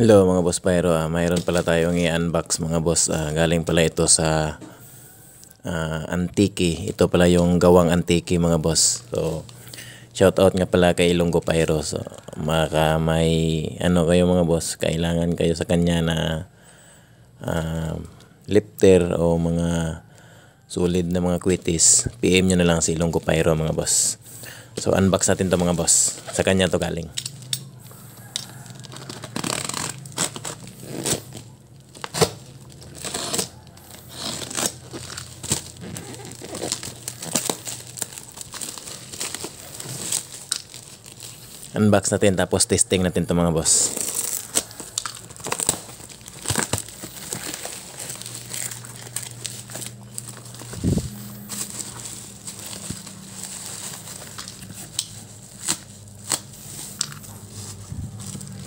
Hello mga boss Pyro, mayroon pala tayong i-unbox mga boss. Galing pala ito sa Antique. Ito pala yung gawang Antique mga boss. So shout out nga pala kay Ilonggo Pyro. So may ano kayo mga boss, kailangan kayo sa kanya na lifter o mga solid na mga kwitis, PM nyo na lang si Ilonggo Pyro mga boss. So unbox natin to mga boss, sa kanya to galing. Unbox natin tapos testing natin to mga boss.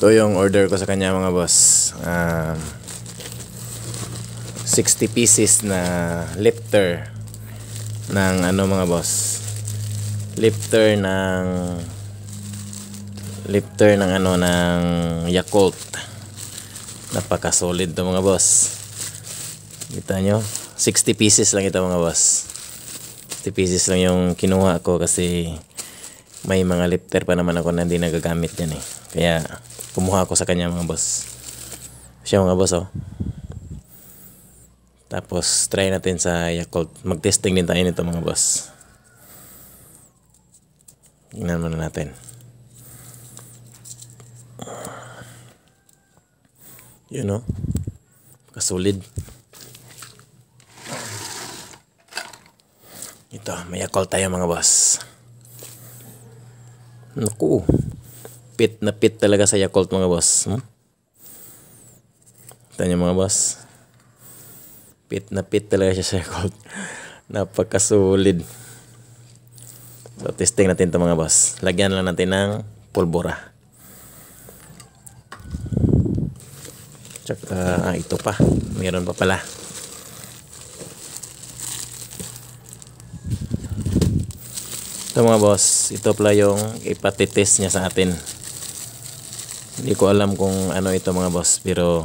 Ito yung order ko sa kanya mga boss. 60 pieces na lifter ng ano mga boss. Lifter ng ano ng Yakult. Napaka-solid to mga boss. Kita nyo? 60 pieces lang ito mga boss. 60 pieces lang yung kinuha ko kasi may mga lifter pa naman ako na hindi nagagamit yan eh. Kaya kumuha ako sa kanya mga boss. Siya mga boss oh. Tapos try natin sa Yakult. Mag-testing din tayo nito mga boss. Tingnan muna natin. Yun o. Kasolid. Ito, may Yakult tayo mga boss. Naku. Pit na pit talaga sa Yakult mga boss. Ito nyo mga boss. Pit na pit talaga siya sa Yakult. Napakasolid. So testing natin ito mga boss. Lagyan lang natin ng pulbura. Tsaka ito pa. Mayroon pa pala. Ito mga boss. Ito pala yung ipatitest niya sa atin. Hindi ko alam kung ano ito mga boss. Pero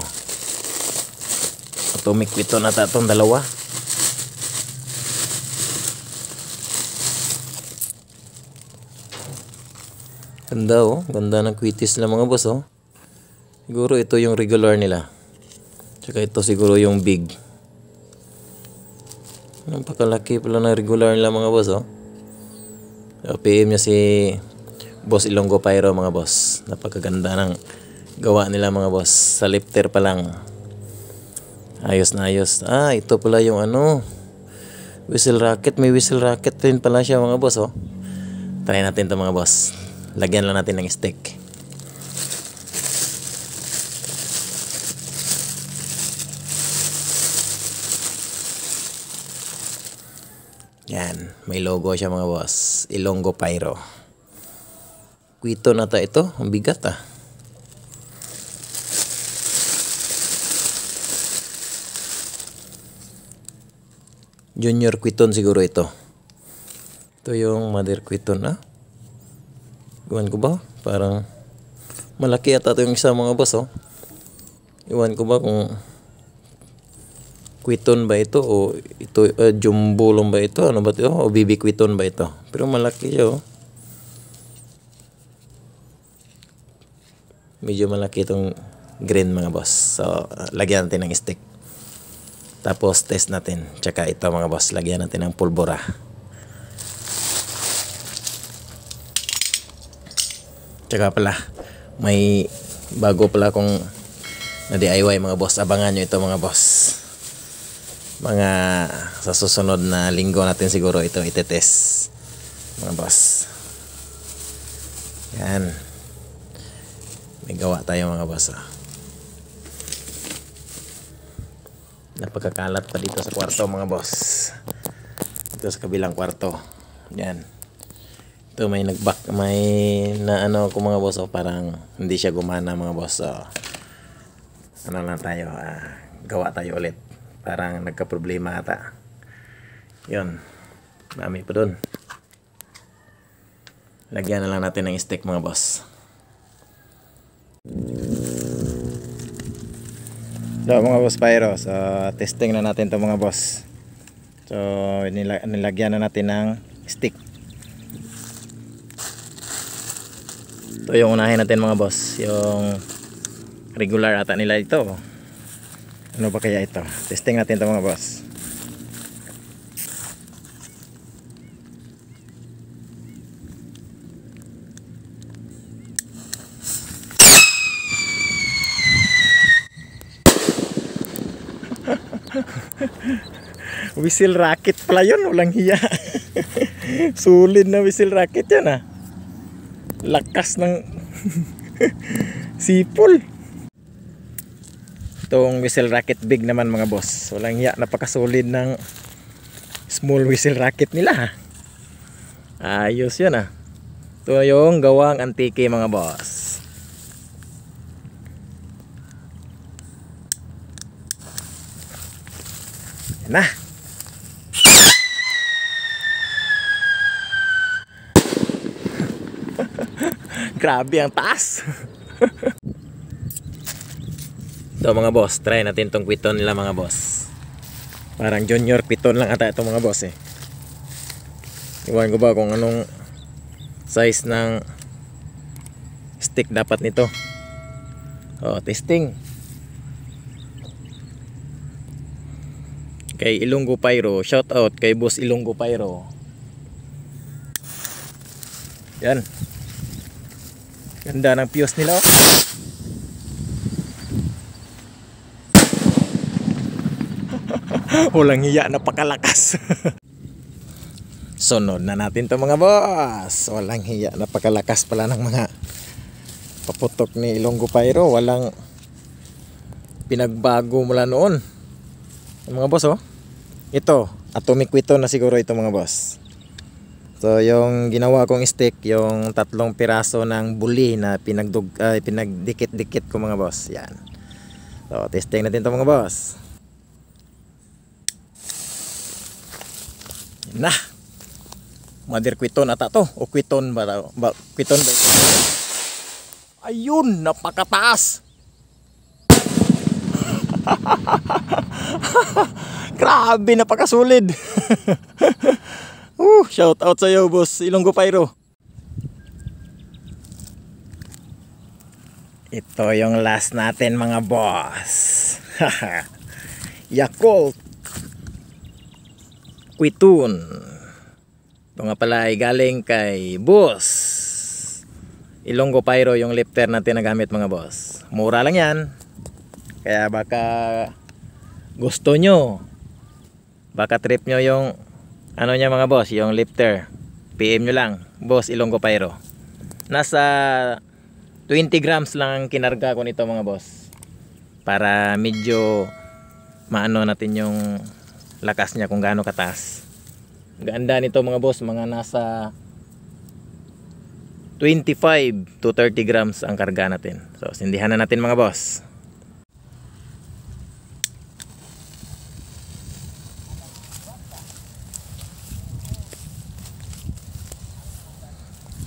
atomic ito na itong dalawa. Ganda oh. Ganda ng kwitis lang mga boss oh. Siguro ito yung regular nila. Tsaka ito siguro yung big. Napakalaki pala ng regular nila mga boss oh. So, PM niya si Boss Ilonggo Pyro mga boss. Napakaganda ng gawa nila mga boss. Sa lifter pa lang. Ayos na ayos. Ito pala yung ano. Whistle racket. May whistle racket din pala siya mga boss oh. Try natin ito mga boss. Lagyan lang natin ng stick. Yan, may logo siya mga boss. Ilonggo Pyro. Kwito na ta ito. Ang bigat ah. Junior Kwiton siguro ito. Ito yung Mother Kwiton ah. Iwan ko ba? Parang malaki ata ito yung isa mga boss oh. Iwan ko ba kung Kwiton ba ito o ito jumbo lang ba ito? Ano ba ito? O BB Kwiton ba ito? Pero malaki siya oh. Medyo malaki itong green mga boss. So lagyan natin ng stick. Tapos test natin. Tsaka ito mga boss, lagyan natin ng pulbura. Tsaka pala, may bago pala akong na DIY mga boss. Abangan nyo ito mga boss. Mga sa susunod na linggo natin siguro ito itetest mga boss. Yan. May gawa tayo mga boss. Napagkakalat pa dito sa kwarto mga boss. Dito sa kabilang kwarto. Yan. Ito may na ano ko mga boss oh, parang hindi siya gumana mga boss. So, ano lang tayo, gawa tayo ulit. Parang nagka-problema ata. Yun. Dami pa dun. Lagyan na lang natin ng stick mga boss. So mga boss pyro, so testing na natin to mga boss. So nilagyan na natin ng stick. Ito yung unahin natin mga boss, yung regular ata nila ito. Ano ba kaya ito? Testing natin to mga boss. Whistle racket pala yun, walang hiya. Sulit na whistle racket yan lakas ng sipol. Itong whistle racket big naman mga boss, walang hiya, napakasolid ng small whistle racket nila ayos yan ito yung gawang antike mga boss. Yan na. Grabe ang taas. Ito mga boss, try natin tong piton nila mga boss. Parang junior piton lang ata itong mga boss Iwan ko ba kung anong size ng stick dapat nito. Testing. Kay Ilonggo Pyro, shout out kay Boss Ilonggo Pyro. Yan. Ganda ng fuse nila. Walang hiya, napakalakas. Sunod na natin to mga boss. Walang hiya, napakalakas pala ng mga paputok ni Ilonggo Pyro. Walang pinagbago mula noon. Mga boss ito, atomic piton na siguro ito mga boss. So yung ginawa kong stick, yung 3 piraso ng buli na pinagdikit-dikit ko mga boss. Yan. So testing natin to mga boss. Yan na. Mother quiton ata to. O quiton ba? Quiton ba ito? Ayun, napakataas. Grabe, napakasolid. Shout out sa iyo Boss Ilonggo Pyro. Ito yung last natin mga boss. Yakult Quitun. Ito nga pala ay galing kay Boss Ilonggo Pyro, yung lifter natin na gamit mga boss. Mura lang yan. Kaya baka gusto nyo, baka trip nyo yung ano niya mga boss, yung lifter, PM nyo lang, Boss Ilonggo Pyro. Nasa 20 grams lang ang kinarga ko nito mga boss, para medyo maano natin yung lakas niya kung gaano kataas. Ganda nito mga boss, mga nasa 25 to 30 grams ang karga natin. So sindihan na natin mga boss.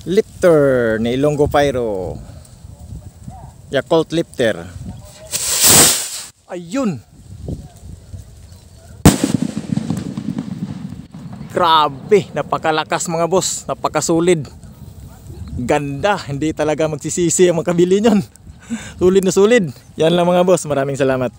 Lifter ni Ilonggo Pyro, Yakult lifter. Ayun, grabe, napakalakas mga boss, napakasolid. Ganda, hindi talaga magsisisi ang makabili nyon. Solid na solid. Yan lang mga boss, maraming salamat.